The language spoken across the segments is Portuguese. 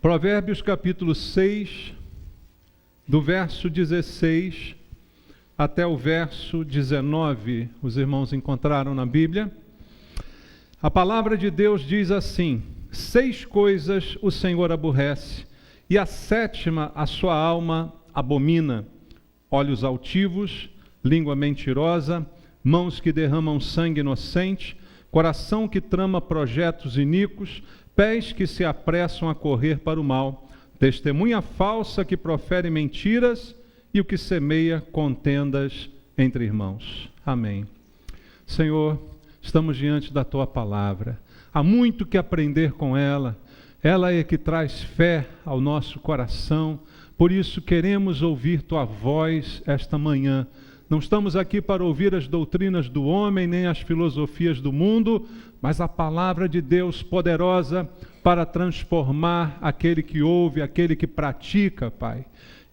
Provérbios capítulo 6, do verso 16 até o verso 19, os irmãos encontraram na Bíblia. A palavra de Deus diz assim: 6 coisas o Senhor aborrece, e a 7ª a sua alma abomina: olhos altivos, língua mentirosa, mãos que derramam sangue inocente, coração que trama projetos iníquos, pés que se apressam a correr para o mal, testemunha falsa que profere mentiras e o que semeia contendas entre irmãos. Amém. Senhor, estamos diante da Tua palavra. Há muito que aprender com ela. Ela é que traz fé ao nosso coração. Por isso queremos ouvir Tua voz esta manhã. Não estamos aqui para ouvir as doutrinas do homem, nem as filosofias do mundo, mas a palavra de Deus poderosa para transformar aquele que ouve, aquele que pratica, Pai.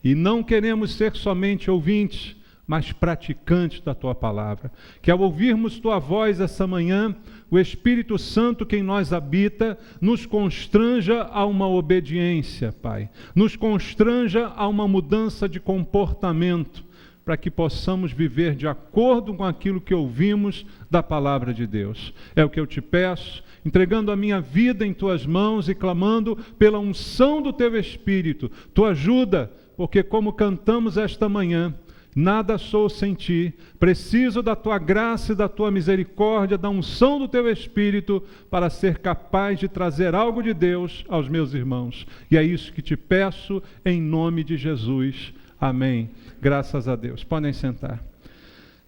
E não queremos ser somente ouvintes, mas praticantes da Tua palavra. Que ao ouvirmos Tua voz essa manhã, o Espírito Santo que em nós habita, nos constranja a uma obediência, Pai. Nos constranja a uma mudança de comportamento, para que possamos viver de acordo com aquilo que ouvimos da palavra de Deus. É o que eu te peço, entregando a minha vida em Tuas mãos e clamando pela unção do Teu Espírito. Tu ajuda, porque como cantamos esta manhã, nada sou sem Ti, preciso da Tua graça e da Tua misericórdia, da unção do Teu Espírito, para ser capaz de trazer algo de Deus aos meus irmãos. E é isso que te peço, em nome de Jesus. Amém. Graças a Deus. Podem sentar.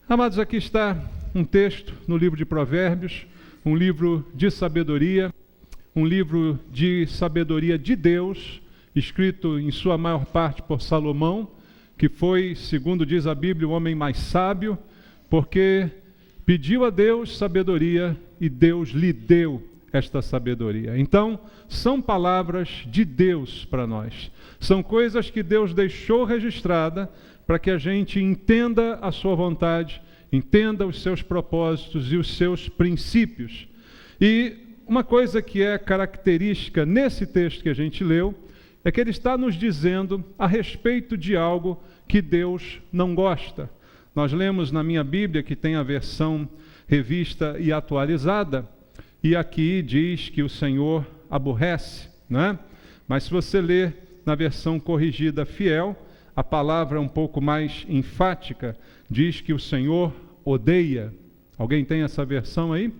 Amados, aqui está um texto no livro de Provérbios, um livro de sabedoria, um livro de sabedoria de Deus, escrito em sua maior parte por Salomão, que foi, segundo diz a Bíblia, o homem mais sábio, porque pediu a Deus sabedoria e Deus lhe deu esta sabedoria. Então, são palavras de Deus para nós. São coisas que Deus deixou registrada para que a gente entenda a sua vontade, entenda os seus propósitos e os seus princípios. E uma coisa que é característica nesse texto que a gente leu, é que ele está nos dizendo a respeito de algo que Deus não gosta. Nós lemos na minha Bíblia, que tem a versão revista e atualizada, e aqui diz que o Senhor aborrece, né? Mas se você ler na versão corrigida fiel, a palavra é um pouco mais enfática, diz que o Senhor odeia. Alguém tem essa versão aí?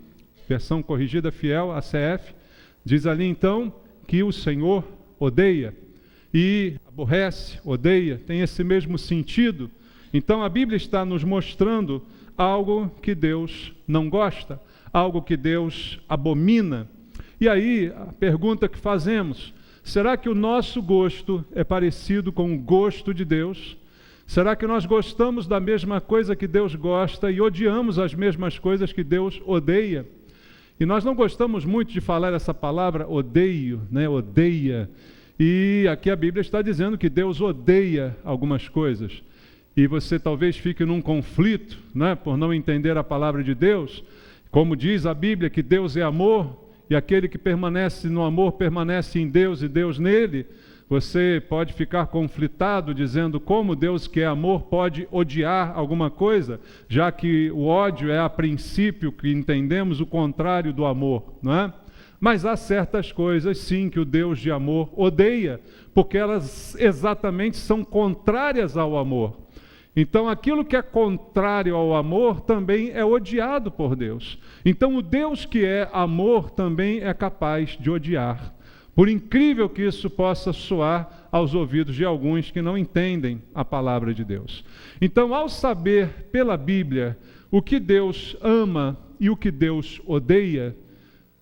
Versão corrigida fiel, ACF, diz ali então que o Senhor odeia. E aborrece, odeia, tem esse mesmo sentido. Então a Bíblia está nos mostrando algo que Deus não gosta, algo que Deus abomina. E aí, a pergunta que fazemos: será que o nosso gosto é parecido com o gosto de Deus? Será que nós gostamos da mesma coisa que Deus gosta e odiamos as mesmas coisas que Deus odeia? E nós não gostamos muito de falar essa palavra odeio, né? Odeia. E aqui a Bíblia está dizendo que Deus odeia algumas coisas. E você talvez fique num conflito, né? Por não entender a palavra de Deus. Como diz a Bíblia que Deus é amor, e aquele que permanece no amor permanece em Deus e Deus nele, você pode ficar conflitado dizendo como Deus que é amor pode odiar alguma coisa, já que o ódio é a princípio que entendemos o contrário do amor, não é? Mas há certas coisas sim que o Deus de amor odeia, porque elas exatamente são contrárias ao amor. Então, aquilo que é contrário ao amor também é odiado por Deus. Então, o Deus que é amor também é capaz de odiar. Por incrível que isso possa soar aos ouvidos de alguns que não entendem a palavra de Deus. Então, ao saber pela Bíblia o que Deus ama e o que Deus odeia,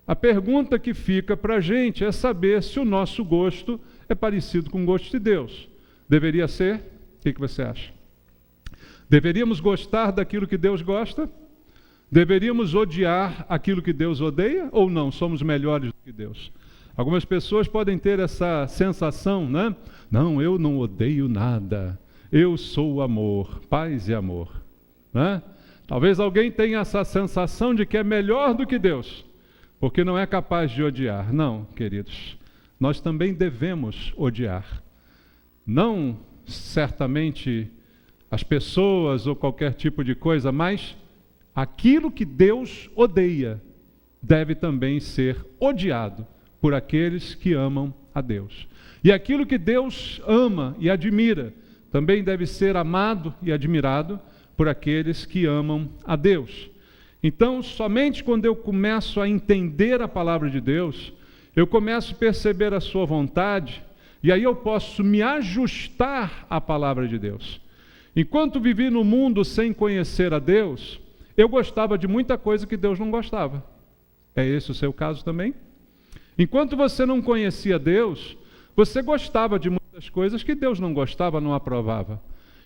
a pergunta que fica para a gente é saber se o nosso gosto é parecido com o gosto de Deus. Deveria ser? O que você acha? Deveríamos gostar daquilo que Deus gosta? Deveríamos odiar aquilo que Deus odeia? Ou não? Somos melhores do que Deus? Algumas pessoas podem ter essa sensação, né? Não, eu não odeio nada. Eu sou amor, paz e amor. Né? Talvez alguém tenha essa sensação de que é melhor do que Deus, porque não é capaz de odiar. Não, queridos. nós também devemos odiar. Não certamente as pessoas ou qualquer tipo de coisa, mas aquilo que Deus odeia deve também ser odiado por aqueles que amam a Deus. E aquilo que Deus ama e admira também deve ser amado e admirado por aqueles que amam a Deus. Então, somente quando eu começo a entender a palavra de Deus, eu começo a perceber a sua vontade, e aí eu posso me ajustar à palavra de Deus. Enquanto vivi no mundo sem conhecer a Deus, eu gostava de muita coisa que Deus não gostava. É esse o seu caso também? Enquanto você não conhecia Deus, você gostava de muitas coisas que Deus não gostava, não aprovava.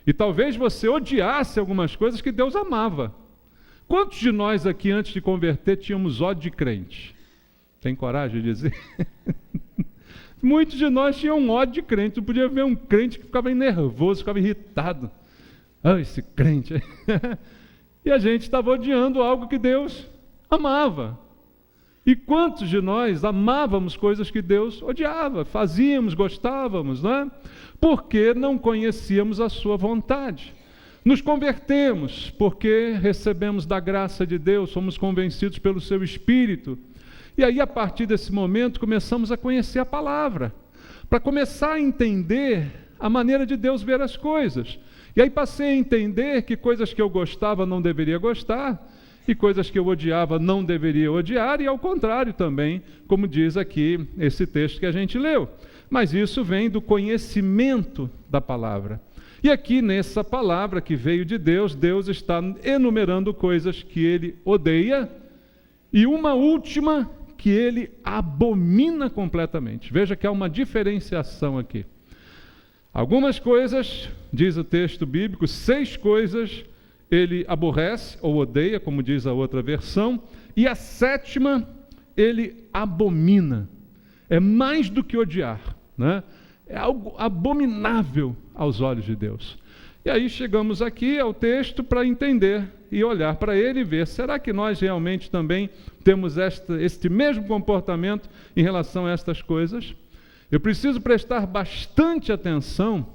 E talvez você odiasse algumas coisas que Deus amava. Quantos de nós aqui, antes de converter, tínhamos ódio de crente? Tem coragem de dizer? Muitos de nós tinham ódio de crente. Não podia ver um crente que ficava nervoso, ficava irritado. Ah, esse crente. E a gente estava odiando algo que Deus amava. E quantos de nós amávamos coisas que Deus odiava, fazíamos, gostávamos, não é? Porque não conhecíamos a sua vontade. Nos convertemos porque recebemos da graça de Deus, somos convencidos pelo seu Espírito. E aí, a partir desse momento, começamos a conhecer a palavra, para começar a entender a maneira de Deus ver as coisas. E aí passei a entender que coisas que eu gostava não deveria gostar, e coisas que eu odiava não deveria odiar, e ao contrário também, como diz aqui esse texto que a gente leu. Mas isso vem do conhecimento da palavra. E aqui nessa palavra que veio de Deus, Deus está enumerando coisas que Ele odeia, e uma última que Ele abomina completamente. Veja que há uma diferenciação aqui. Algumas coisas, diz o texto bíblico, 6 coisas Ele aborrece ou odeia, como diz a outra versão, e a 7ª Ele abomina. É mais do que odiar, né? É algo abominável aos olhos de Deus. E aí chegamos aqui ao texto para entender e olhar para ele e ver, será que nós realmente também temos este mesmo comportamento em relação a estas coisas? Eu preciso prestar bastante atenção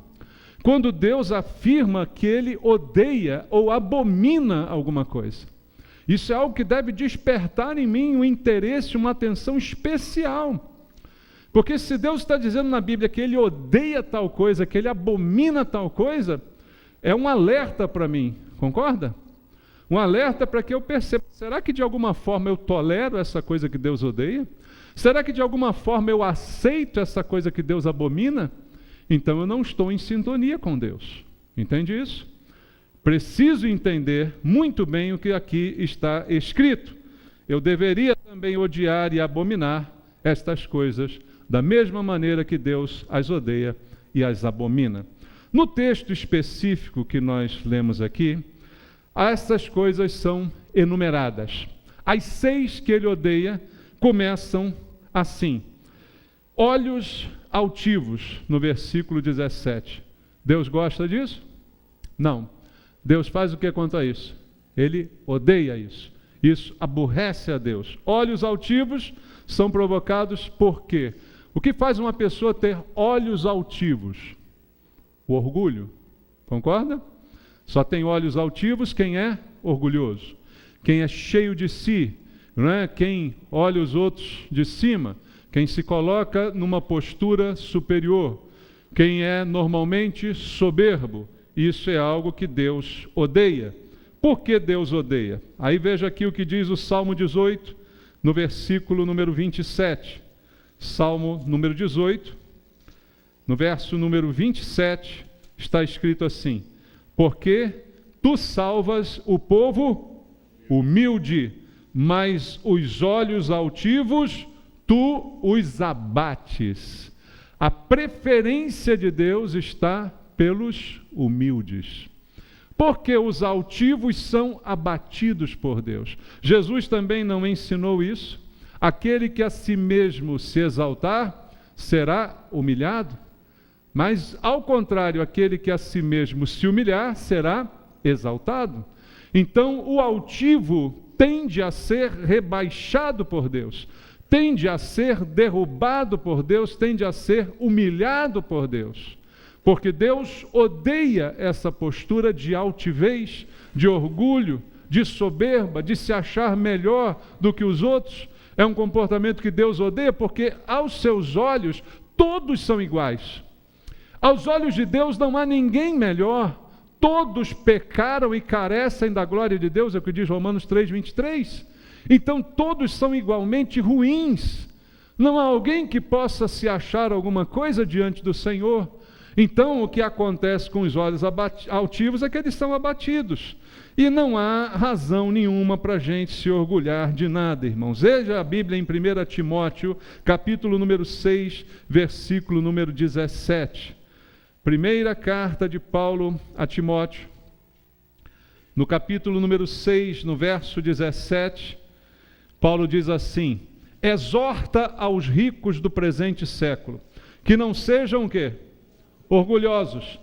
quando Deus afirma que Ele odeia ou abomina alguma coisa. Isso é algo que deve despertar em mim um interesse, uma atenção especial. Porque se Deus está dizendo na Bíblia que Ele odeia tal coisa, que Ele abomina tal coisa, é um alerta para mim, concorda? Um alerta para que eu perceba, será que de alguma forma eu tolero essa coisa que Deus odeia? Será que de alguma forma eu aceito essa coisa que Deus abomina? Então eu não estou em sintonia com Deus. Entende isso? Preciso entender muito bem o que aqui está escrito. Eu deveria também odiar e abominar estas coisas da mesma maneira que Deus as odeia e as abomina. No texto específico que nós lemos aqui, essas coisas são enumeradas. As 6 que ele odeia começam assim: olhos altivos, no versículo 17. Deus gosta disso? Não. Deus faz o que quanto a isso? Ele odeia isso. Isso aborrece a Deus. Olhos altivos são provocados por quê? O que faz uma pessoa ter olhos altivos? O orgulho. Concorda? Só tem olhos altivos quem é orgulhoso. Quem é cheio de si, não é? Quem olha os outros de cima. Quem se coloca numa postura superior. Quem é normalmente soberbo. Isso é algo que Deus odeia. Por que Deus odeia? Aí veja aqui o que diz o Salmo 18, no versículo número 27. Salmo número 18, no verso número 27, está escrito assim: porque tu salvas o povo humilde, mas os olhos altivos tu os abates. A preferência de Deus está pelos humildes. Porque os altivos são abatidos por Deus. Jesus também não ensinou isso. Aquele que a si mesmo se exaltar, será humilhado. Mas, ao contrário, aquele que a si mesmo se humilhar, será exaltado. Então, o altivo tende a ser rebaixado por Deus. tende a ser derrubado por Deus, tende a ser humilhado por Deus. Porque Deus odeia essa postura de altivez, de orgulho, de soberba, de se achar melhor do que os outros. É um comportamento que Deus odeia, porque aos seus olhos todos são iguais. Aos olhos de Deus não há ninguém melhor. Todos pecaram e carecem da glória de Deus, é o que diz Romanos 3:23. Então todos são igualmente ruins. Não há alguém que possa se achar alguma coisa diante do Senhor. Então o que acontece com os olhos altivos é que eles são abatidos. E não há razão nenhuma para a gente se orgulhar de nada, irmãos. Veja a Bíblia em 1 Timóteo, capítulo número 6, versículo número 17. Primeira carta de Paulo a Timóteo, no capítulo número 6, no verso 17, Paulo diz assim: exorta aos ricos do presente século, que não sejam o quê? Orgulhosos,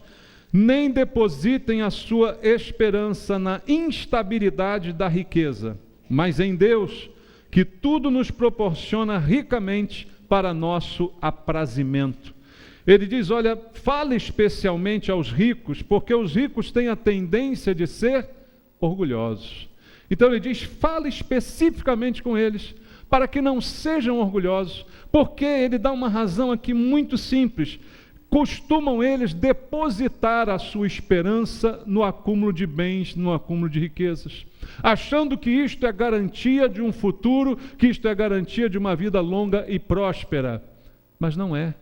nem depositem a sua esperança na instabilidade da riqueza, mas em Deus, que tudo nos proporciona ricamente para nosso aprazimento. Ele diz, olha, fala especialmente aos ricos, porque os ricos têm a tendência de ser orgulhosos. Então ele diz, fala especificamente com eles, para que não sejam orgulhosos, porque ele dá uma razão aqui muito simples. Costumam eles depositar a sua esperança no acúmulo de bens, no acúmulo de riquezas, achando que isto é garantia de um futuro, que isto é garantia de uma vida longa e próspera. Mas não é.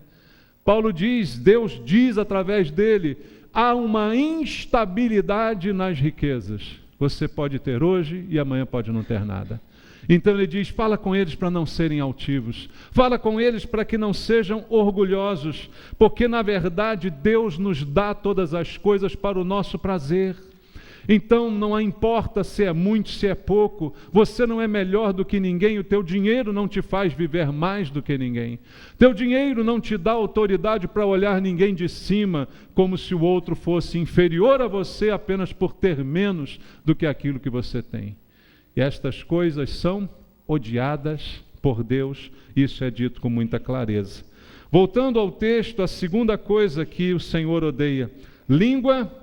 Paulo diz, Deus diz através dele, há uma instabilidade nas riquezas. Você pode ter hoje e amanhã pode não ter nada. Então ele diz, fala com eles para não serem altivos, fala com eles para que não sejam orgulhosos, porque na verdade Deus nos dá todas as coisas para o nosso prazer. Então não importa se é muito, se é pouco, você não é melhor do que ninguém, o teu dinheiro não te faz viver mais do que ninguém. Teu dinheiro não te dá autoridade para olhar ninguém de cima, como se o outro fosse inferior a você apenas por ter menos do que aquilo que você tem. E estas coisas são odiadas por Deus, isso é dito com muita clareza. Voltando ao texto, a segunda coisa que o Senhor odeia, língua.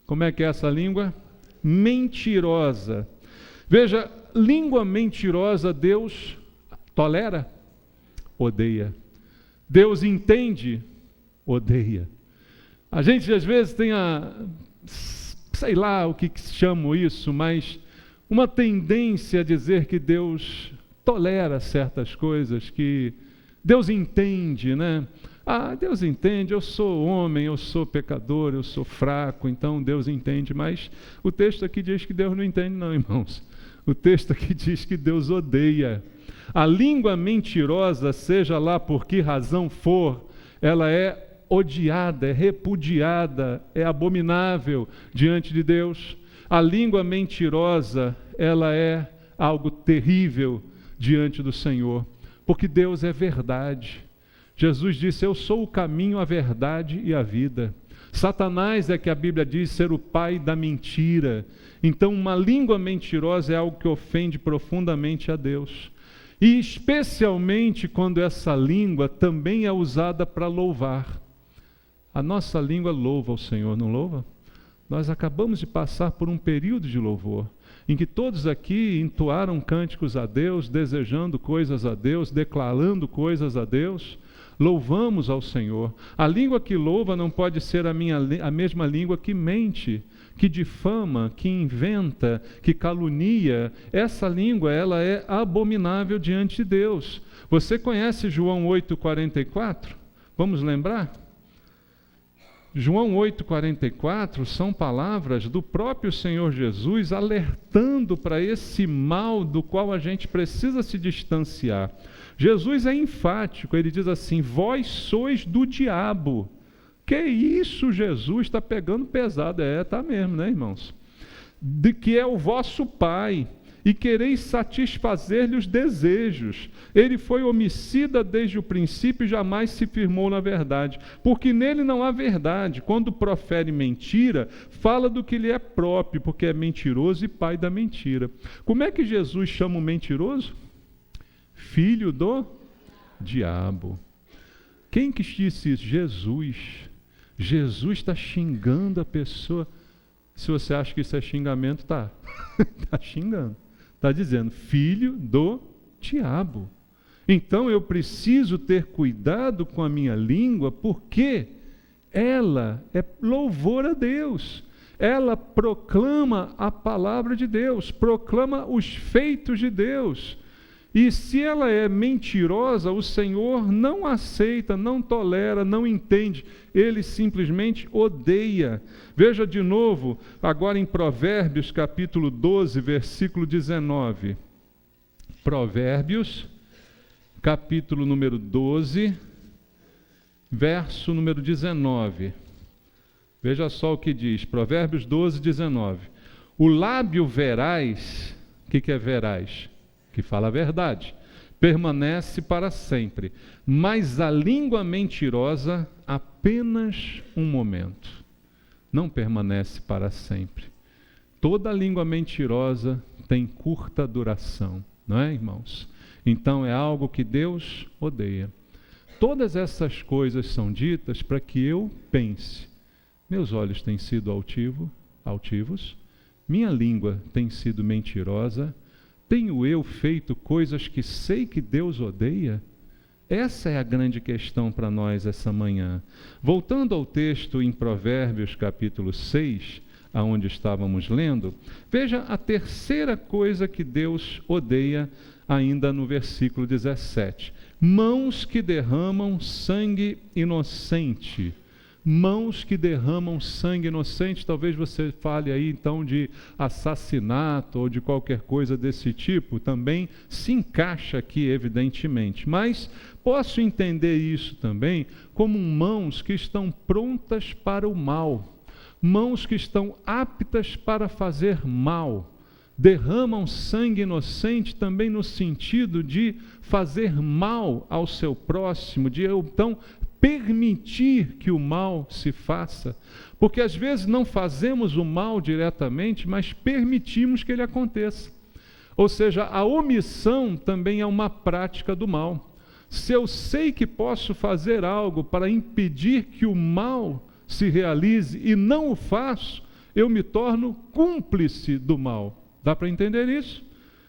Como é que é essa língua? Mentirosa. Veja, língua mentirosa Deus tolera? Odeia. Deus entende? Odeia. A gente às vezes tem sei lá o que chamam isso, mas uma tendência a dizer que Deus tolera certas coisas, que Deus entende, né? Ah, Deus entende, eu sou homem, eu sou pecador, eu sou fraco, então Deus entende. Mas o texto aqui diz que Deus não entende não, irmãos. O texto aqui diz que Deus odeia. A língua mentirosa, seja lá por que razão for, ela é odiada, é repudiada, é abominável diante de Deus. A língua mentirosa, ela é algo terrível diante do Senhor, porque Deus é verdade. Jesus disse, eu sou o caminho, a verdade e a vida. Satanás é que a Bíblia diz ser o pai da mentira. Então uma língua mentirosa é algo que ofende profundamente a Deus. E especialmente quando essa língua também é usada para louvar. A nossa língua louva o Senhor, não louva? Nós acabamos de passar por um período de louvor, em que todos aqui entoaram cânticos a Deus, desejando coisas a Deus, declarando coisas a Deus. Louvamos ao Senhor. A língua que louva não pode ser a mesma língua que mente, que difama, que inventa, que calunia. Essa língua, ela é abominável diante de Deus. Você conhece João 8,44? Vamos lembrar? João 8,44 são palavras do próprio Senhor Jesus alertando para esse mal do qual a gente precisa se distanciar. Jesus é enfático, ele diz assim, vós sois do diabo. Que isso, Jesus está pegando pesado. Está mesmo, né, irmãos? De que é o vosso pai, e quereis satisfazer-lhe os desejos. Ele foi homicida desde o princípio e jamais se firmou na verdade, porque nele não há verdade. Quando profere mentira, fala do que lhe é próprio, porque é mentiroso e pai da mentira. Como é que Jesus chama o mentiroso? filho do diabo. Quem que disse isso? Jesus. Jesus está xingando a pessoa. Se você acha que isso é xingamento, está xingando. Está dizendo, filho do diabo. Então eu preciso ter cuidado com a minha língua, porque ela é louvor a Deus. Ela proclama a palavra de Deus, proclama os feitos de Deus. E se ela é mentirosa, o Senhor não aceita, não tolera, não entende. Ele simplesmente odeia. Veja de novo, agora em Provérbios, capítulo 12, versículo 19. Provérbios, capítulo número 12, verso número 19. Veja só o que diz, Provérbios 12, 19. O lábio veraz, o que é veraz? Que fala a verdade, permanece para sempre, mas a língua mentirosa apenas um momento, não permanece para sempre. Toda língua mentirosa tem curta duração, não é, irmãos? Então é algo que Deus odeia. Todas essas coisas são ditas para que eu pense, meus olhos têm sido altivos, minha língua tem sido mentirosa, tenho eu feito coisas que sei que Deus odeia? Essa é a grande questão para nós essa manhã. Voltando ao texto em Provérbios capítulo 6, aonde estávamos lendo, veja a terceira coisa que Deus odeia ainda no versículo 17. Mãos que derramam sangue inocente. Mãos que derramam sangue inocente. Talvez você fale aí então de assassinato ou de qualquer coisa desse tipo, também se encaixa aqui evidentemente, mas posso entender isso também como mãos que estão prontas para o mal, mãos que estão aptas para fazer mal. Derramam sangue inocente também no sentido de fazer mal ao seu próximo, de então permitir que o mal se faça, porque às vezes não fazemos o mal diretamente, mas permitimos que ele aconteça. Ou seja, a omissão também é uma prática do mal. Se eu sei que posso fazer algo para impedir que o mal se realize e não o faço, eu me torno cúmplice do mal. Dá para entender isso?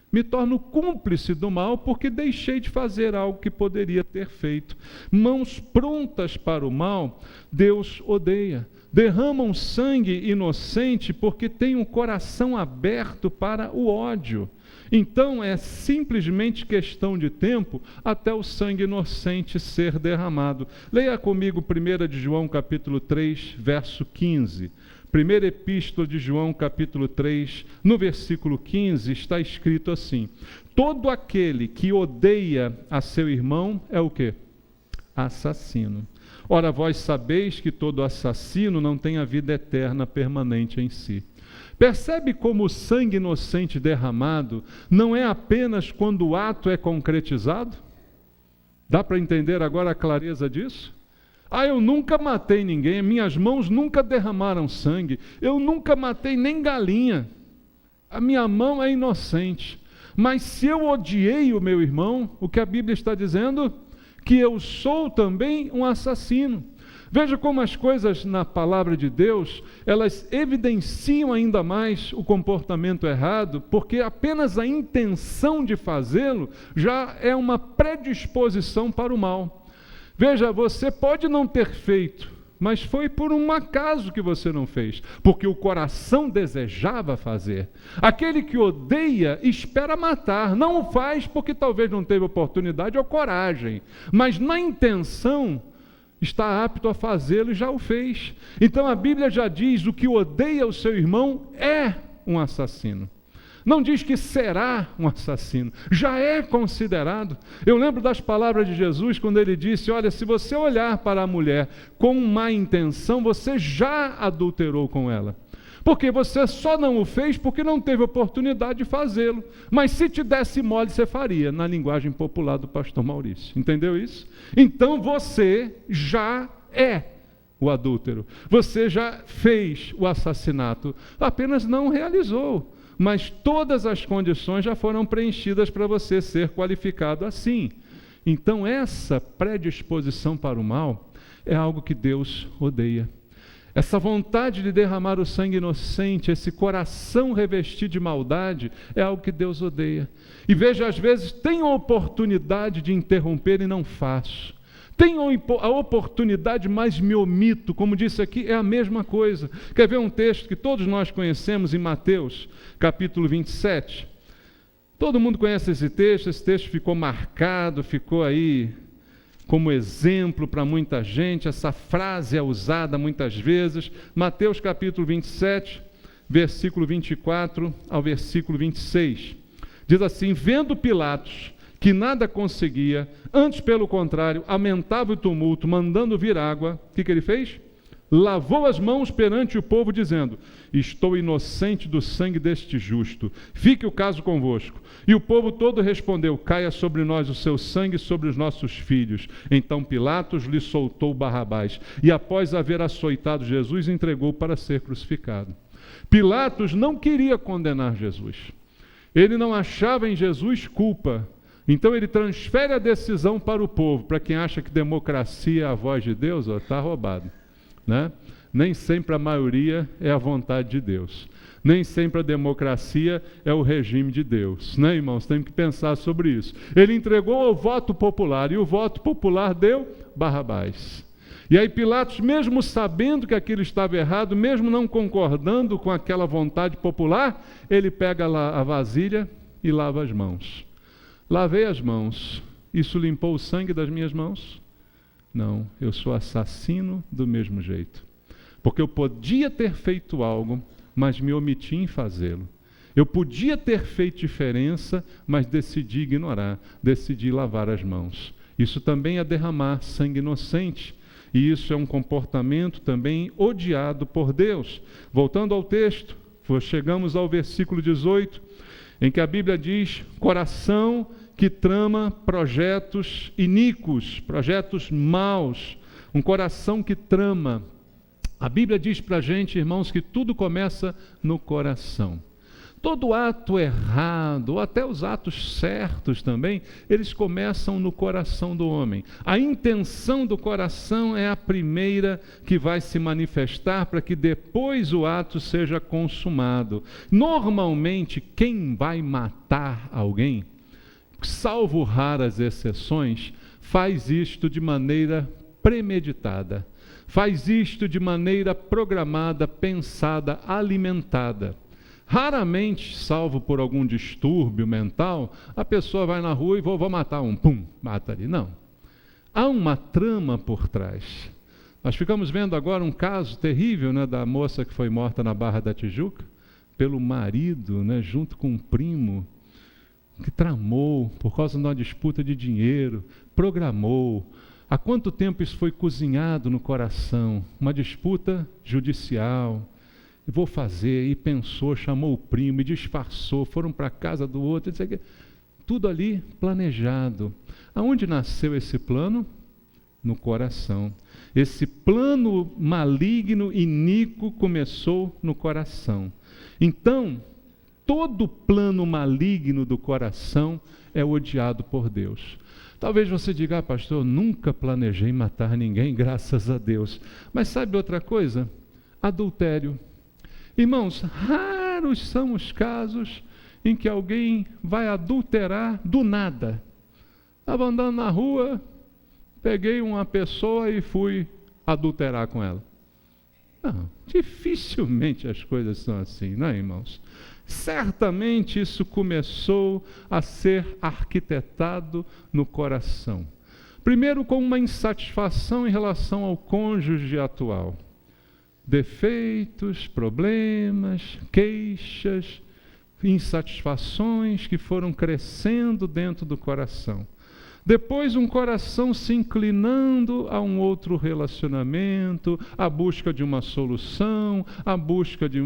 Me torno cúmplice do mal porque deixei de fazer algo que poderia ter feito. Mãos prontas para o mal, Deus odeia. Derramam sangue inocente porque tem um coração aberto para o ódio. Então é simplesmente questão de tempo até o sangue inocente ser derramado. Leia comigo 1 de João capítulo 3, verso 15. Primeira epístola de João, capítulo 3, no versículo 15, está escrito assim: todo aquele que odeia a seu irmão é o quê? Assassino. Ora, vós sabeis que todo assassino não tem a vida eterna permanente em si. Percebe como o sangue inocente derramado não é apenas quando o ato é concretizado? Dá para entender agora a clareza disso? Eu nunca matei ninguém, minhas mãos nunca derramaram sangue, eu nunca matei nem galinha, a minha mão é inocente. Mas se eu odiei o meu irmão, o que a Bíblia está dizendo? Que eu sou também um assassino. Veja como as coisas na palavra de Deus, elas evidenciam ainda mais o comportamento errado, porque apenas a intenção de fazê-lo já é uma predisposição para o mal. Veja, você pode não ter feito, mas foi por um acaso que você não fez, porque o coração desejava fazer. Aquele que odeia espera matar, não o faz porque talvez não teve oportunidade ou coragem, mas na intenção está apto a fazê-lo e já o fez. Então a Bíblia já diz: o que odeia o seu irmão é um assassino. Não diz que será um assassino, já é considerado. Eu lembro das palavras de Jesus quando ele disse: olha, se você olhar para a mulher com má intenção, você já adulterou com ela. Porque você só não o fez porque não teve oportunidade de fazê-lo. Mas se te desse mole, você faria, na linguagem popular do pastor Maurício. Entendeu isso? Então você já é o adúltero. Você já fez o assassinato, apenas não realizou. mas todas as condições já foram preenchidas para você ser qualificado assim. Então, essa predisposição para o mal é algo que Deus odeia. Essa vontade de derramar o sangue inocente, esse coração revestido de maldade, é algo que Deus odeia. E veja, às vezes, tenho a oportunidade de interromper e não faço. Tenho a oportunidade, mas me omito. Como disse aqui, é a mesma coisa. Quer ver um texto que todos nós conhecemos em Mateus, capítulo 27? Todo mundo conhece esse texto ficou marcado, ficou aí como exemplo para muita gente, essa frase é usada muitas vezes. Mateus capítulo 27, versículo 24 ao versículo 26. Diz assim: vendo Pilatos que nada conseguia, antes pelo contrário, aumentava o tumulto, mandando vir água, o que ele fez? Lavou as mãos perante o povo, dizendo: estou inocente do sangue deste justo, fique o caso convosco. E o povo todo respondeu: caia sobre nós o seu sangue e sobre os nossos filhos. Então Pilatos lhe soltou Barrabás, e após haver açoitado Jesus, entregou para ser crucificado. Pilatos não queria condenar Jesus, ele não achava em Jesus culpa. Então ele transfere a decisão para o povo. Para quem acha que democracia é a voz de Deus, está roubado. Né? Nem sempre a maioria é a vontade de Deus. Nem sempre a democracia é o regime de Deus. Né, irmãos? Temos que pensar sobre isso. Ele entregou ao voto popular, e o voto popular deu Barrabás. E aí Pilatos, mesmo sabendo que aquilo estava errado, mesmo não concordando com aquela vontade popular, ele pega lá a vasilha e lava as mãos. Lavei as mãos. Isso limpou o sangue das minhas mãos? Não, eu sou assassino do mesmo jeito. Porque eu podia ter feito algo, mas me omiti em fazê-lo. Eu podia ter feito diferença, mas decidi ignorar, decidi lavar as mãos. Isso também é derramar sangue inocente. E isso é um comportamento também odiado por Deus. Voltando ao texto, chegamos ao versículo 18, em que a Bíblia diz: coração que trama projetos iníquos, projetos maus, um coração que trama. A Bíblia diz para a gente, irmãos, que tudo começa no coração. Todo ato errado, ou até os atos certos também, eles começam no coração do homem. A intenção do coração é a primeira que vai se manifestar para que depois o ato seja consumado. Normalmente, quem vai matar alguém, salvo raras exceções, faz isto de maneira premeditada. Faz isto de maneira programada, pensada, alimentada. Raramente, salvo por algum distúrbio mental, a pessoa vai na rua e vou matar um, pum, mata ali. Não. Há uma trama por trás. Nós ficamos vendo agora um caso terrível, né, da moça que foi morta na Barra da Tijuca, pelo marido, né, junto com um primo, que tramou por causa de uma disputa de dinheiro, programou. Há quanto tempo isso foi cozinhado no coração? Uma disputa judicial. Vou fazer, e pensou, chamou o primo, e disfarçou, foram para a casa do outro, tudo ali planejado. Aonde nasceu esse plano? No coração. Esse plano maligno, iníquo, começou no coração. Então, todo plano maligno do coração é odiado por Deus. Talvez você diga: pastor, eu nunca planejei matar ninguém, graças a Deus. Mas sabe outra coisa? Adultério. Irmãos, raros são os casos em que alguém vai adulterar do nada. Estava andando na rua, peguei uma pessoa e fui adulterar com ela. Não, dificilmente as coisas são assim, não é, irmãos? Certamente isso começou a ser arquitetado no coração. Primeiro, com uma insatisfação em relação ao cônjuge atual. Defeitos, problemas, queixas, insatisfações que foram crescendo dentro do coração. Depois, um coração se inclinando a um outro relacionamento, a busca de uma solução, a busca de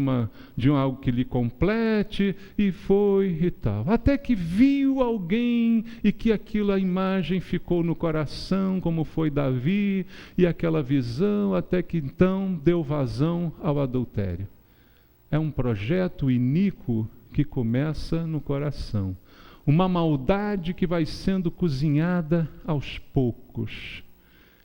algo que lhe complete, e foi e tal. Até que viu alguém e que a imagem ficou no coração, como foi Davi, e aquela visão, até que então deu vazão ao adultério. É um projeto iníquo que começa no coração. Uma maldade que vai sendo cozinhada aos poucos.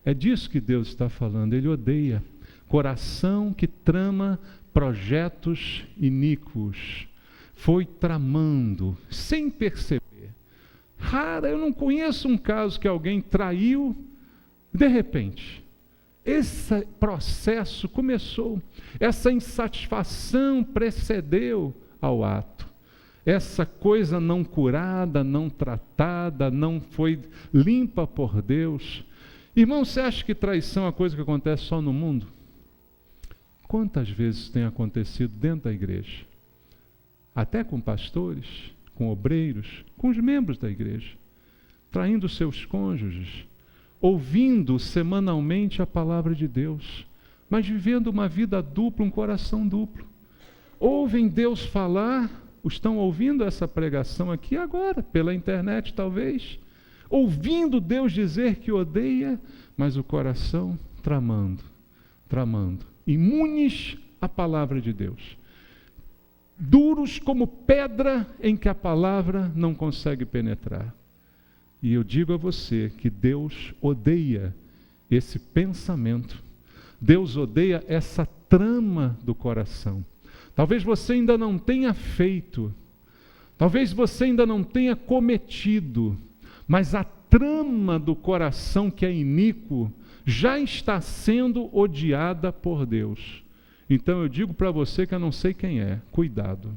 É disso que Deus está falando. Ele odeia coração que trama projetos iníquos. Foi tramando, sem perceber. Eu não conheço um caso que alguém traiu, de repente. Esse processo começou. Essa insatisfação precedeu ao ato. Essa coisa não curada, não tratada, não foi limpa por Deus. Irmão, você acha que traição é uma coisa que acontece só no mundo? Quantas vezes tem acontecido dentro da igreja? Até com pastores, com obreiros, com os membros da igreja, traindo seus cônjuges, ouvindo semanalmente a palavra de Deus, mas vivendo uma vida dupla, um coração duplo. Ouvem Deus falar, estão ouvindo essa pregação aqui agora, pela internet talvez, ouvindo Deus dizer que odeia, mas o coração tramando, imunes à palavra de Deus, duros como pedra em que a palavra não consegue penetrar. E eu digo a você que Deus odeia esse pensamento, Deus odeia essa trama do coração. Talvez você ainda não tenha feito, talvez você ainda não tenha cometido, mas a trama do coração que é iníquo já está sendo odiada por Deus. Então eu digo para você que eu não sei quem é, cuidado,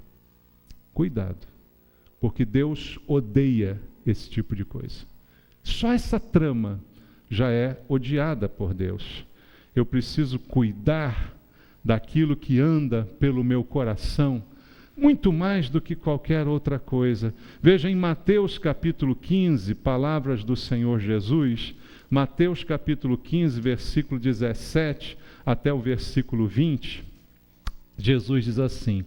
porque Deus odeia esse tipo de coisa. Só essa trama já é odiada por Deus. Eu preciso cuidar daquilo que anda pelo meu coração, muito mais do que qualquer outra coisa. Veja em Mateus capítulo 15, palavras do Senhor Jesus, Mateus capítulo 15, versículo 17 até o versículo 20, Jesus diz assim: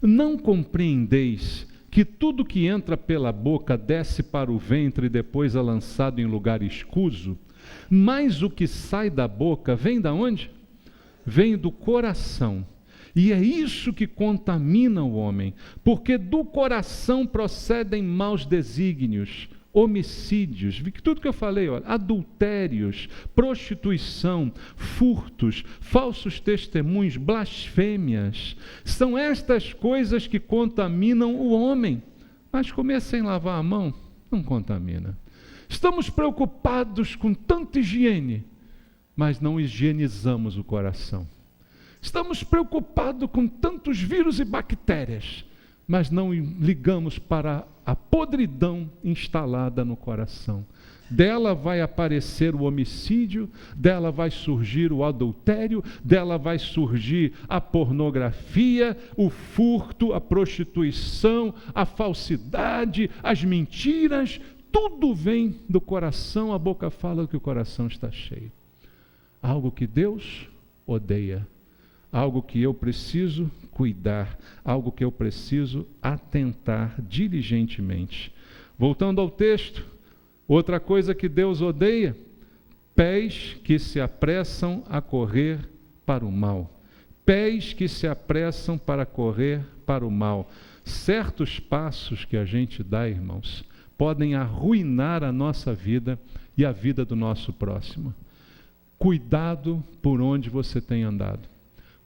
não compreendeis que tudo que entra pela boca desce para o ventre e depois é lançado em lugar escuso? Mas o que sai da boca vem da onde? Vem do coração. E é isso que contamina o homem, porque do coração procedem maus desígnios, homicídios, tudo que eu falei, olha, adultérios, prostituição, furtos, falsos testemunhos, blasfêmias. São estas coisas que contaminam o homem. Mas comer sem lavar a mão não contamina. Estamos preocupados com tanta higiene, mas não higienizamos o coração. Estamos preocupados com tantos vírus e bactérias, mas não ligamos para a podridão instalada no coração. Dela vai aparecer o homicídio, dela vai surgir o adultério, dela vai surgir a pornografia, o furto, a prostituição, a falsidade, as mentiras. Tudo vem do coração, a boca fala que o coração está cheio. Algo que Deus odeia. Algo que eu preciso cuidar, algo que eu preciso atentar diligentemente. Voltando ao texto, outra coisa que Deus odeia: pés que se apressam a correr para o mal. Pés que se apressam para correr para o mal. Certos passos que a gente dá, irmãos, podem arruinar a nossa vida e a vida do nosso próximo. Cuidado por onde você tem andado.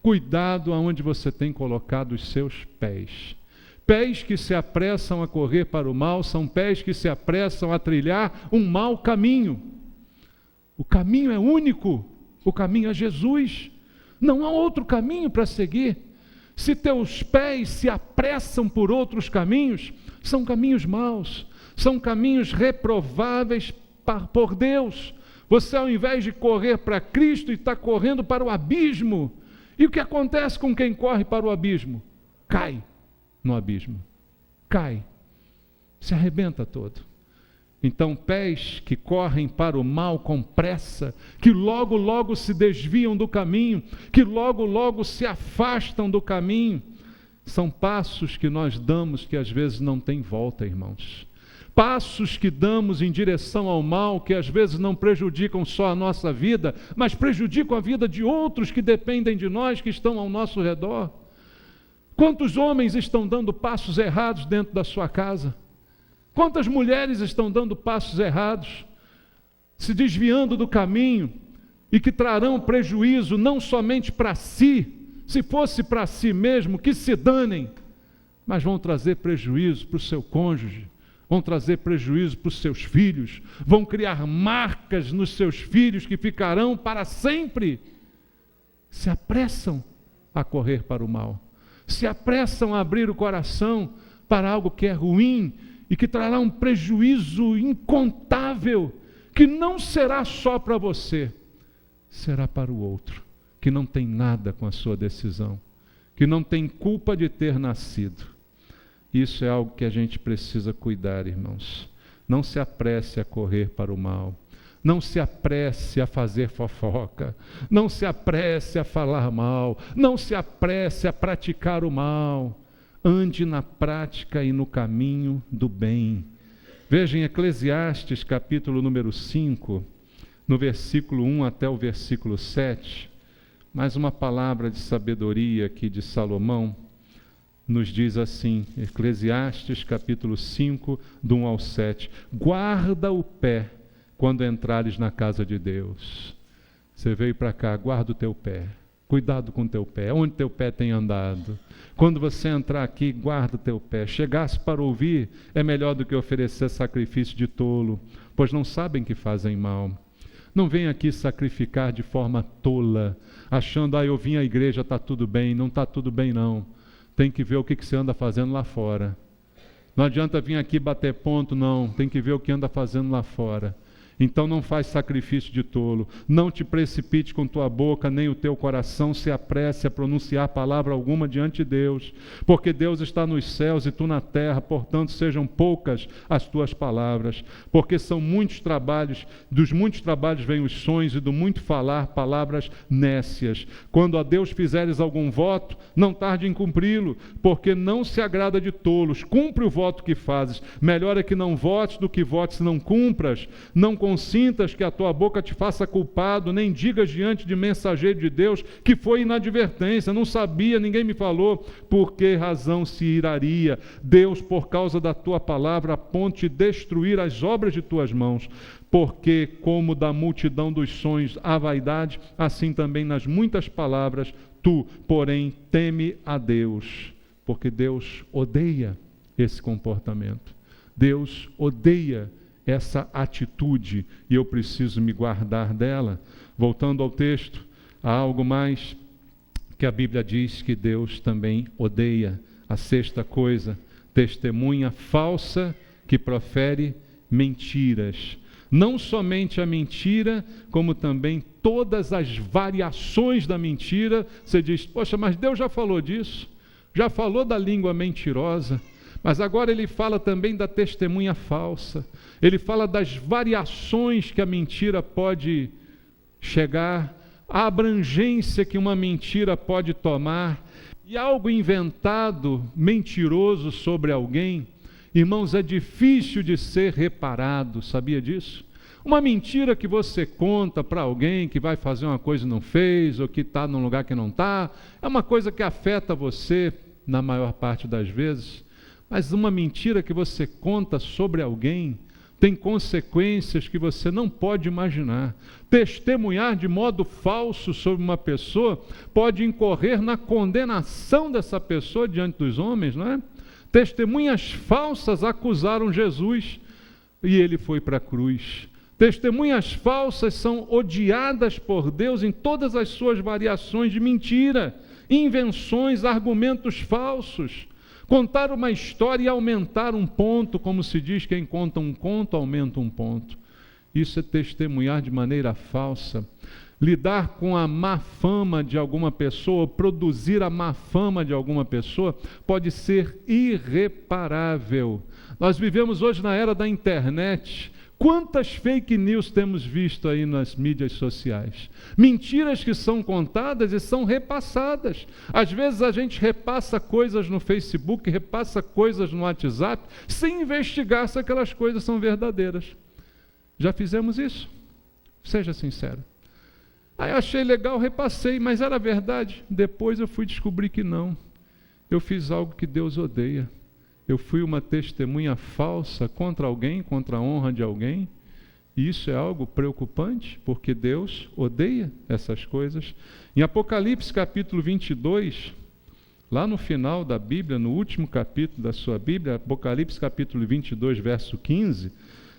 Cuidado aonde você tem colocado os seus pés. Pés que se apressam a correr para o mal são pés que se apressam a trilhar um mau caminho. O caminho é único, o caminho é Jesus. Não há outro caminho para seguir. Se teus pés se apressam por outros caminhos, são caminhos maus, são caminhos reprováveis por Deus. Você, ao invés de correr para Cristo, está correndo para o abismo. E o que acontece com quem corre para o abismo? Cai no abismo. Cai. Se arrebenta todo. Então, pés que correm para o mal com pressa, que logo, logo se desviam do caminho, que logo, logo se afastam do caminho, são passos que nós damos que às vezes não tem volta, irmãos. Passos que damos em direção ao mal, que às vezes não prejudicam só a nossa vida, mas prejudicam a vida de outros que dependem de nós, que estão ao nosso redor. Quantos homens estão dando passos errados dentro da sua casa? Quantas mulheres estão dando passos errados, se desviando do caminho e que trarão prejuízo não somente para si, se fosse para si mesmo, que se danem, mas vão trazer prejuízo para o seu cônjuge, vão trazer prejuízo para os seus filhos, vão criar marcas nos seus filhos que ficarão para sempre. Se apressam a correr para o mal, se apressam a abrir o coração para algo que é ruim e que trará um prejuízo incontável, que não será só para você, será para o outro, que não tem nada com a sua decisão, que não tem culpa de ter nascido. Isso é algo que a gente precisa cuidar, irmãos. Não se apresse a correr para o mal. Não se apresse a fazer fofoca. Não se apresse a falar mal. Não se apresse a praticar o mal. Ande na prática e no caminho do bem. Veja em Eclesiastes, capítulo número 5, no versículo 1 até o versículo 7, mais uma palavra de sabedoria aqui de Salomão, nos diz assim, Eclesiastes capítulo 5, do 1 ao 7, guarda o pé quando entrares na casa de Deus. Você veio para cá, guarda o teu pé, cuidado com o teu pé, onde teu pé tem andado. Quando você entrar aqui, guarda o teu pé. Chegasse para ouvir, é melhor do que oferecer sacrifício de tolo, pois não sabem que fazem mal. Não venha aqui sacrificar de forma tola, achando, eu vim à igreja, está tudo bem. Não está tudo bem, não. Tem que ver o que você anda fazendo lá fora. Não adianta vir aqui bater ponto, não. Tem que ver o que anda fazendo lá fora. Então não faz sacrifício de tolo. Não te precipite com tua boca, nem o teu coração se apresse a pronunciar palavra alguma diante de Deus. Porque Deus está nos céus e tu na terra, portanto sejam poucas as tuas palavras. Porque são muitos trabalhos, dos muitos trabalhos vêm os sonhos e do muito falar palavras nécias. Quando a Deus fizeres algum voto, não tarde em cumpri-lo, porque não se agrada de tolos. Cumpre o voto que fazes. Melhor é que não votes do que votes não cumpras. Não consintas que a tua boca te faça culpado, nem digas diante de mensageiro de Deus que foi inadvertência, não sabia, ninguém me falou. Por que razão se iraria Deus por causa da tua palavra, a ponto de destruir as obras de tuas mãos? Porque como da multidão dos sonhos há vaidade, assim também nas muitas palavras, tu, porém, teme a Deus, porque Deus odeia esse comportamento. Deus odeia essa atitude, e eu preciso me guardar dela. Voltando ao texto, há algo mais que a Bíblia diz que Deus também odeia. A sexta coisa, testemunha falsa que profere mentiras. Não somente a mentira, como também todas as variações da mentira. Você diz, poxa, mas Deus já falou disso, já falou da língua mentirosa. Mas agora ele fala também da testemunha falsa. Ele fala das variações que a mentira pode chegar, a abrangência que uma mentira pode tomar. E algo inventado, mentiroso sobre alguém, irmãos, é difícil de ser reparado, sabia disso? Uma mentira que você conta para alguém que vai fazer uma coisa e não fez, ou que está num lugar que não está, é uma coisa que afeta você na maior parte das vezes. Mas uma mentira que você conta sobre alguém tem consequências que você não pode imaginar. Testemunhar de modo falso sobre uma pessoa pode incorrer na condenação dessa pessoa diante dos homens, não é? Testemunhas falsas acusaram Jesus e ele foi para a cruz. Testemunhas falsas são odiadas por Deus em todas as suas variações de mentira, invenções, argumentos falsos. Contar uma história e aumentar um ponto, como se diz, quem conta um conto aumenta um ponto. Isso é testemunhar de maneira falsa. Lidar com a má fama de alguma pessoa, produzir a má fama de alguma pessoa, pode ser irreparável. Nós vivemos hoje na era da internet. Quantas fake news temos visto aí nas mídias sociais? Mentiras que são contadas e são repassadas. Às vezes a gente repassa coisas no Facebook, repassa coisas no WhatsApp, sem investigar se aquelas coisas são verdadeiras. Já fizemos isso? Seja sincero. Eu achei legal, repassei, mas era verdade? Depois eu fui descobrir que não. eu fiz algo que Deus odeia. Eu fui uma testemunha falsa contra alguém, contra a honra de alguém. E isso é algo preocupante, porque Deus odeia essas coisas. Em Apocalipse capítulo 22, lá no final da Bíblia, no último capítulo da sua Bíblia, Apocalipse capítulo 22, verso 15,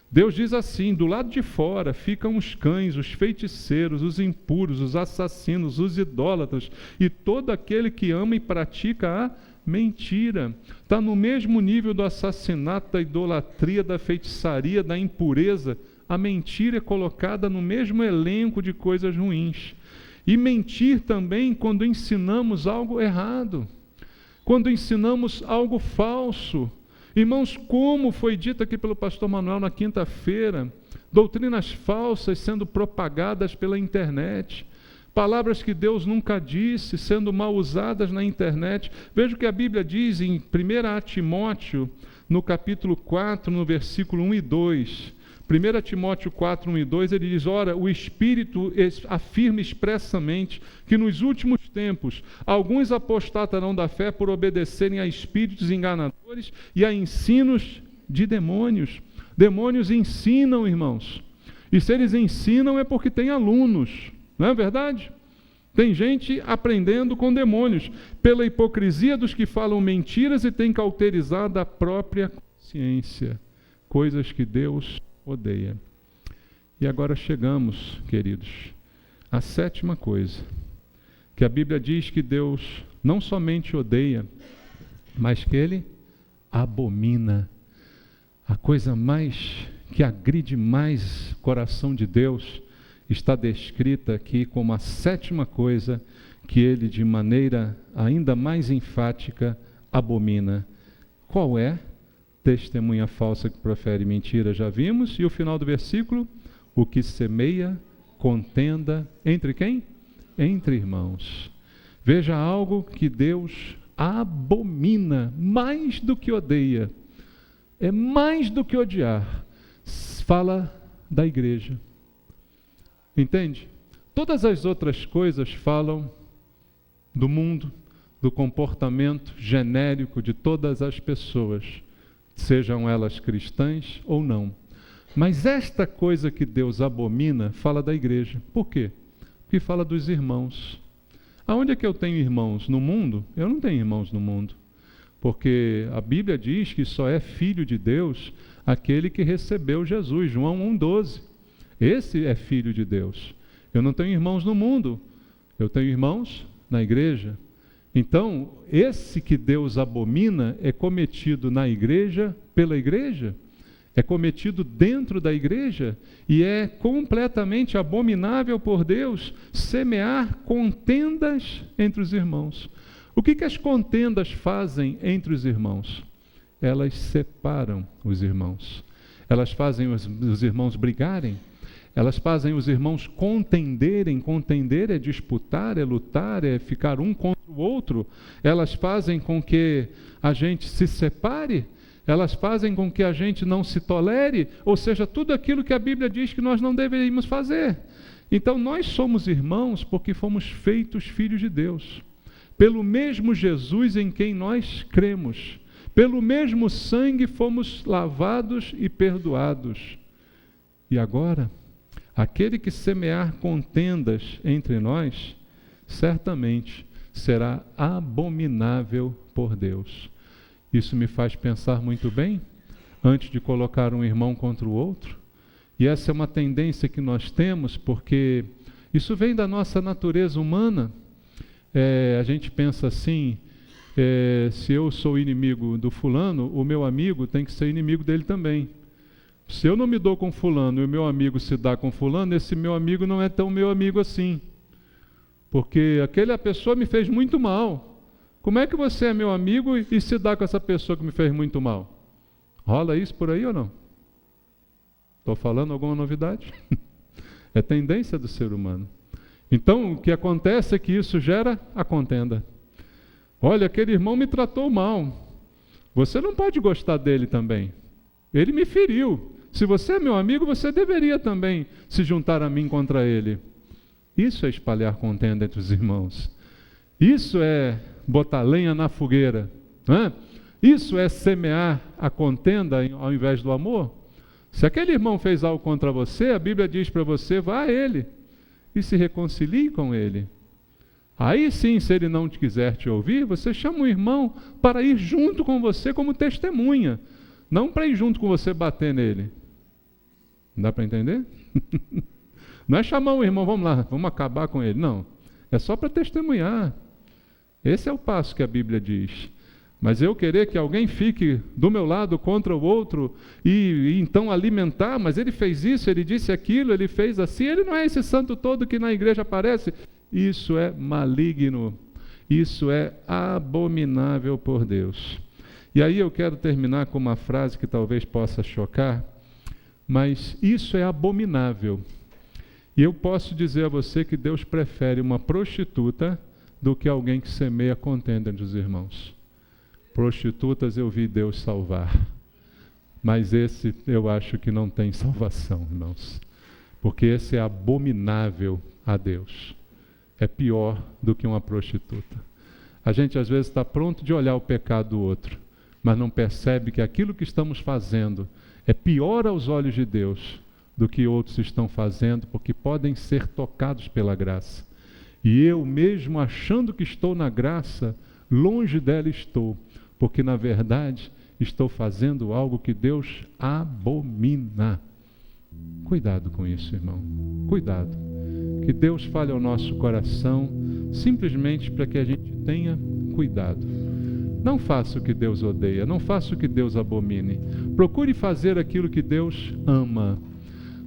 Deus diz assim: do lado de fora ficam os cães, os feiticeiros, os impuros, os assassinos, os idólatras e todo aquele que ama e pratica a mentira. Está no mesmo nível do assassinato, da idolatria, da feitiçaria, da impureza. A mentira é colocada no mesmo elenco de coisas ruins. E mentir também quando ensinamos algo errado, quando ensinamos algo falso. Irmãos, como foi dito aqui pelo pastor Manuel na quinta-feira, doutrinas falsas sendo propagadas pela internet, palavras que Deus nunca disse sendo mal usadas na internet. Veja o que a Bíblia diz em 1 Timóteo, no capítulo 4, no versículo 1 e 2. 1 Timóteo 4, 1 e 2, ele diz: ora, o Espírito afirma expressamente que nos últimos tempos alguns apostatarão da fé por obedecerem a espíritos enganadores e a ensinos de demônios. Demônios ensinam, irmãos. E se eles ensinam é porque tem alunos, não é verdade? Tem gente aprendendo com demônios, pela hipocrisia dos que falam mentiras e têm cauterizado a própria consciência. Coisas que Deus odeia. E agora chegamos, queridos, à sétima coisa, que a Bíblia diz que Deus não somente odeia, mas que Ele abomina. A coisa mais que agride mais o coração de Deus está descrita aqui como a sétima coisa que Ele, de maneira ainda mais enfática, abomina. Qual é? Testemunha falsa que profere mentira, já vimos. E o final do versículo: o que semeia contenda entre quem? Entre irmãos. Veja algo que Deus abomina, mais do que odeia, é mais do que odiar. Fala da igreja. Entende? Todas as outras coisas falam do mundo, do comportamento genérico de todas as pessoas, sejam elas cristãs ou não. Mas esta coisa que Deus abomina fala da igreja. Por quê? Porque fala dos irmãos. Aonde é que eu tenho irmãos? No mundo? Eu não tenho irmãos no mundo. Porque a Bíblia diz que só é filho de Deus aquele que recebeu Jesus. João 1,12. Esse é filho de Deus. Eu não tenho irmãos no mundo. Eu tenho irmãos na igreja. Então, esse que Deus abomina é cometido na igreja, pela igreja, é cometido dentro da igreja, e é completamente abominável por Deus semear contendas entre os irmãos. O que as contendas fazem entre os irmãos? Elas separam os irmãos. Elas fazem os irmãos brigarem. Elas fazem os irmãos contenderem. Contender é disputar, é lutar, é ficar um contra o outro. Elas fazem com que a gente se separe. Elas fazem com que a gente não se tolere. Ou seja, tudo aquilo que a Bíblia diz que nós não deveríamos fazer. Então, nós somos irmãos porque fomos feitos filhos de Deus. Pelo mesmo Jesus em quem nós cremos. Pelo mesmo sangue fomos lavados e perdoados. E agora, aquele que semear contendas entre nós, certamente será abominável por Deus. Isso me faz pensar muito bem, antes de colocar um irmão contra o outro. E essa é uma tendência que nós temos, porque isso vem da nossa natureza humana. A gente pensa assim, se eu sou inimigo do fulano, o meu amigo tem que ser inimigo dele também. Se eu não me dou com fulano e o meu amigo se dá com fulano, esse meu amigo não é tão meu amigo assim. Porque aquela pessoa me fez muito mal. Como é que você é meu amigo e se dá com essa pessoa que me fez muito mal? Rola isso por aí ou não? Estou falando alguma novidade? É tendência do ser humano. Então, o que acontece é que isso gera a contenda. Olha, aquele irmão me tratou mal. Você não pode gostar dele também. Ele me feriu. Se você é meu amigo, você deveria também se juntar a mim contra ele. Isso é espalhar contenda entre os irmãos. Isso é botar lenha na fogueira, não é? Isso é semear a contenda ao invés do amor. Se aquele irmão fez algo contra você, a Bíblia diz para você, vá a ele e se reconcilie com ele. Aí sim, se ele não quiser te ouvir, você chama o irmão para ir junto com você como testemunha, não para ir junto com você bater nele. Dá para entender? Não é chamar o irmão, vamos lá, vamos acabar com ele. Não, é só para testemunhar. Esse é o passo que a Bíblia diz. Mas eu querer que alguém fique do meu lado contra o outro e então alimentar, mas ele fez isso, ele disse aquilo, ele fez assim, ele não é esse santo todo que na igreja aparece. Isso é maligno, isso é abominável por Deus. E aí eu quero terminar com uma frase que talvez possa chocar, mas isso é abominável. E eu posso dizer a você que Deus prefere uma prostituta do que alguém que semeia contenda entre os irmãos. Prostitutas eu vi Deus salvar, mas esse eu acho que não tem salvação, irmãos, porque esse é abominável a Deus, é pior do que uma prostituta. A gente às vezes está pronto de olhar o pecado do outro, mas não percebe que aquilo que estamos fazendo é pior aos olhos de Deus do que outros estão fazendo, porque podem ser tocados pela graça. E eu mesmo achando que estou na graça, longe dela estou, porque na verdade estou fazendo algo que Deus abomina. Cuidado com isso, irmão. Cuidado. Que Deus fale ao nosso coração, simplesmente para que a gente tenha cuidado. Não faça o que Deus odeia, não faça o que Deus abomine. Procure fazer aquilo que Deus ama.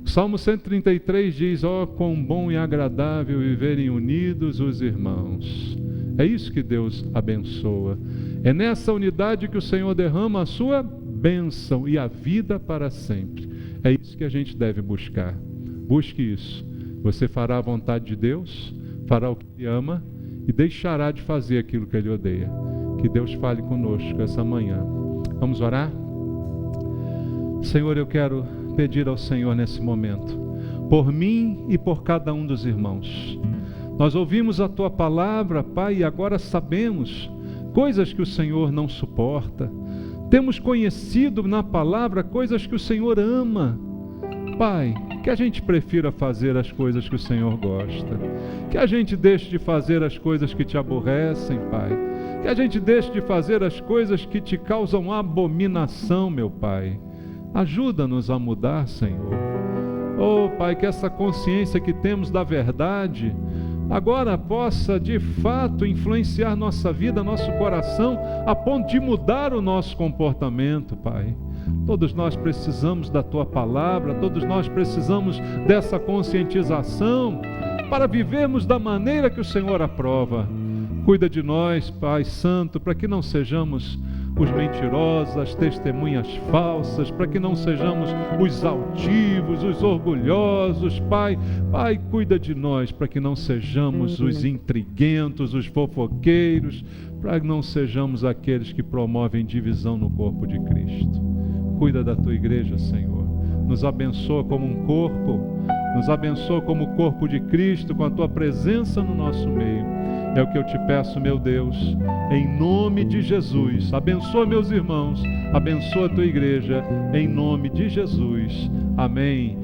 O Salmo 133 diz, ó, quão bom e agradável viverem unidos os irmãos. É isso que Deus abençoa. É nessa unidade que o Senhor derrama a sua bênção e a vida para sempre. É isso que a gente deve buscar. Busque isso. Você fará a vontade de Deus, fará o que Ele ama e deixará de fazer aquilo que Ele odeia. Que Deus fale conosco essa manhã. Vamos orar? Senhor, eu quero pedir ao Senhor nesse momento, por mim e por cada um dos irmãos. Nós ouvimos a Tua palavra, Pai, e agora sabemos coisas que o Senhor não suporta. Temos conhecido na palavra coisas que o Senhor ama. Pai, que a gente prefira fazer as coisas que o Senhor gosta. Que a gente deixe de fazer as coisas que Te aborrecem, Pai. Que a gente deixe de fazer as coisas que Te causam abominação, meu Pai. Ajuda-nos a mudar, Senhor. Oh, Pai, que essa consciência que temos da verdade agora possa de fato influenciar nossa vida, nosso coração, a ponto de mudar o nosso comportamento, Pai. Todos nós precisamos da Tua palavra, todos nós precisamos dessa conscientização para vivermos da maneira que o Senhor aprova. Cuida de nós, Pai Santo, para que não sejamos os mentirosos, as testemunhas falsas, para que não sejamos os altivos, os orgulhosos, Pai. Pai, cuida de nós, para que não sejamos os intriguentos, os fofoqueiros, para que não sejamos aqueles que promovem divisão no corpo de Cristo. Cuida da Tua igreja, Senhor. Nos abençoa como um corpo, nos abençoa como o corpo de Cristo, com a Tua presença no nosso meio. É o que eu Te peço, meu Deus, em nome de Jesus. Abençoa meus irmãos, abençoa a Tua igreja, em nome de Jesus. Amém.